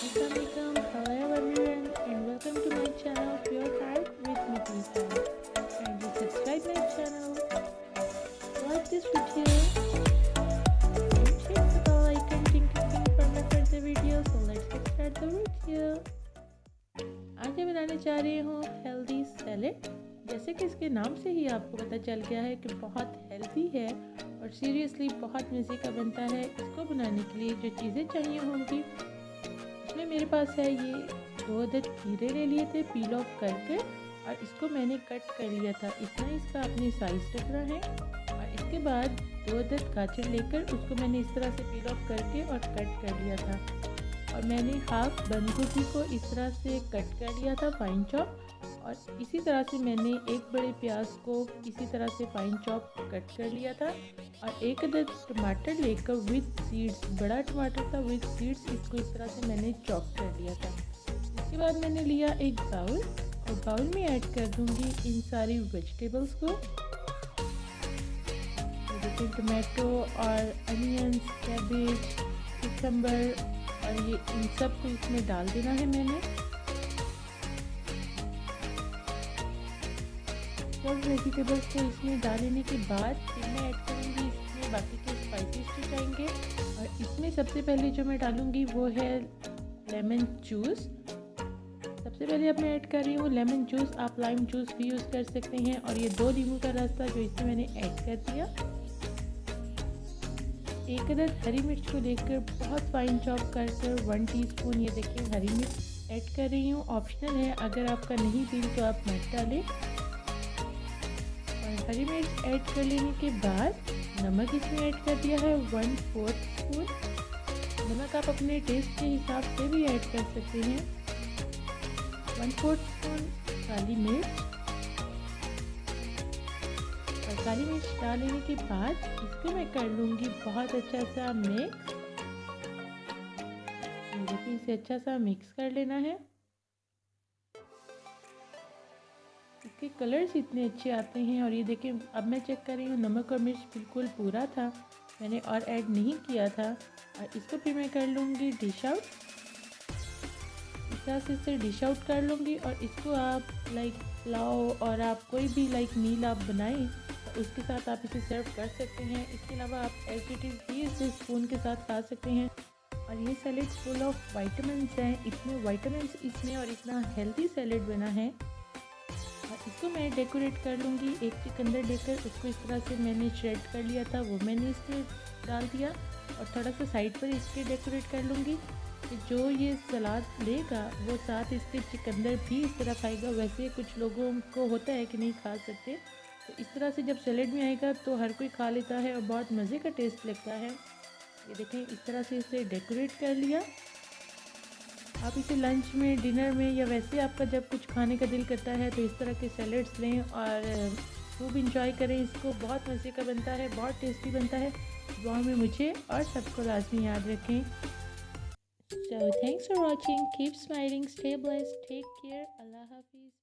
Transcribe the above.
Assalamualaikum, hello everyone and welcome to my channel Pure Heart with Nikita. Kindly subscribe my channel, like this video and check the bell icon ting for my further videos. So let's get start the video. आज मैं बनाने जा रही हूँ healthy salad. जैसे कि इसके नाम से ही आपको पता चल गया है कि बहुत हेल्दी है और सीरियसली बहुत मज़े का बनता है। इसको बनाने के लिए जो चीज़ें चाहिए होंगी इसमें मेरे पास है ये 2 अदद खीरे ले लिए थे पील ऑफ करके और इसको मैंने कट कर लिया था। इतना इसका अपने साइज़ रखना है। और इसके बाद 2 अदद गाजर लेकर उसको मैंने इस तरह से पील ऑफ करके और कट कर लिया था। और मैंने हाफ बंद गोभी को इस तरह से कट कर लिया था फाइन चॉप। और इसी तरह से मैंने एक बड़े प्याज को इसी तरह से फाइन चॉप कट कर लिया था। और एक अदद टमाटर लेकर विद सीड्स, बड़ा टमाटर था विद सीड्स, इसको इस तरह से मैंने चॉप कर लिया था। इसके बाद मैंने लिया एक बाउल और बाउल में ऐड कर दूंगी इन सारी वेजिटेबल्स को। देखिए टमाटो और अनियंस, कैबेज, कुकम्बर और ये इन सब को इसमें डाल देना है मैंने। सब वेजिटेबल्स को इसमें डालने के बाद फिर मैं ऐड करूँगी इसमें बाकी के स्पाइसेस जो जाएंगे। और इसमें सबसे पहले जो मैं डालूँगी वो है लेमन जूस। सबसे पहले अब मैं ऐड कर रही हूँ लेमन जूस। आप लाइम जूस भी यूज़ कर सकते हैं। और ये 2 नींबू का रस था जो इसमें मैंने ऐड कर दिया। एक अदद हरी मिर्च को लेकर बहुत फाइन चॉप कर 1 टीस्पून ये देखिए हरी मिर्च ऐड कर रही हूँ। ऑप्शनल है, अगर आपका नहीं दिल तो आप मत डालें। हरी मिर्च ऐड कर लेने के बाद नमक इसमें ऐड कर दिया है 1/4 स्पून। नमक आप अपने टेस्ट के हिसाब से भी ऐड कर सकते हैं। 1/4 स्पून काली मिर्च। और काली मिर्च डाल लेने के बाद इसको मैं कर लूँगी बहुत अच्छा सा मिक्स। देखिए इसे अच्छा सा मिक्स कर लेना है। इसके कलर्स इतने अच्छे आते हैं। और ये देखिए अब मैं चेक कर रही हूँ नमक और मिर्च बिल्कुल पूरा था, मैंने और ऐड नहीं किया था। और इसको फिर मैं कर लूँगी डिश आउट। इस तरह से इसे डिश आउट कर लूँगी। और इसको आप लाइक पुलाव और आप कोई भी लाइक मील आप बनाएं तो उसके साथ आप इसे सर्व कर सकते हैं। इसके अलावा आप एज इट इज़ भी इसे स्पून के साथ खा सकते हैं। और ये सैलेड फुल ऑफ वाइटामिन्स हैं, इतने वाइटामिन्स इसमें और इतना हेल्दी सैलेड बना है। और इसको मैं डेकोरेट कर लूँगी। एक चुकंदर लेकर उसको इस तरह से मैंने श्रेड कर लिया था, वो मैंने इसमें डाल दिया। और थोड़ा सा साइड पर इसके डेकोरेट कर लूँगी कि जो ये सलाद लेगा वो साथ इसके चुकंदर भी इस तरह खाएगा। वैसे कुछ लोगों को होता है कि नहीं खा सकते, तो इस तरह से जब सैलेड में आएगा तो हर कोई खा लेता है और बहुत मज़े का टेस्ट लगता है। ये देखें इस तरह से इसे डेकोरेट कर लिया। आप इसे लंच में, डिनर में या वैसे आपका जब कुछ खाने का दिल करता है तो इस तरह के सैलेड्स लें और खूब इंजॉय करें। इसको बहुत मज़े का बनता है, बहुत टेस्टी बनता है। दुआ में मुझे और सबको लाजमी याद रखें। So thanks for watching. Keep smiling, stay blessed, take care. Allah Hafiz.